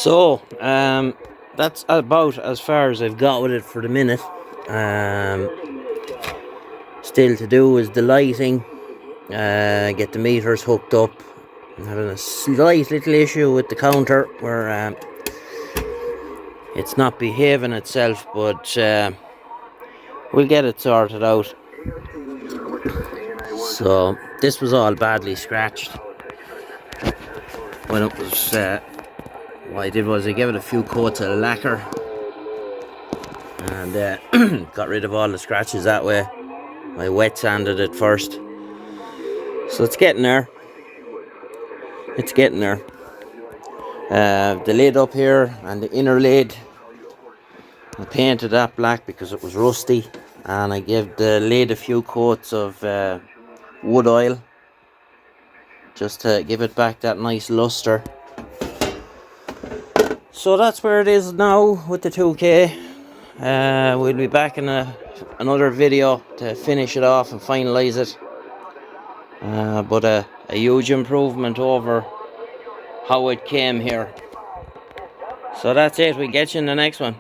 So, that's about as far as I've got with it for the minute. Still to do is the lighting, get the meters hooked up. I'm having a slight little issue with the counter where it's not behaving itself, but we'll get it sorted out. So this was all badly scratched when it was what I did was I gave it a few coats of lacquer and got rid of all the scratches that way. I wet sanded it first, so it's getting there. The lid up here and the inner lid, I painted that black because it was rusty, and I gave the lid a few coats of wood oil just to give it back that nice luster. So that's where it is now with the 2K. We'll be back in another video to finish it off and finalize it. But a huge improvement over how it came here. So that's it. We get you in the next one.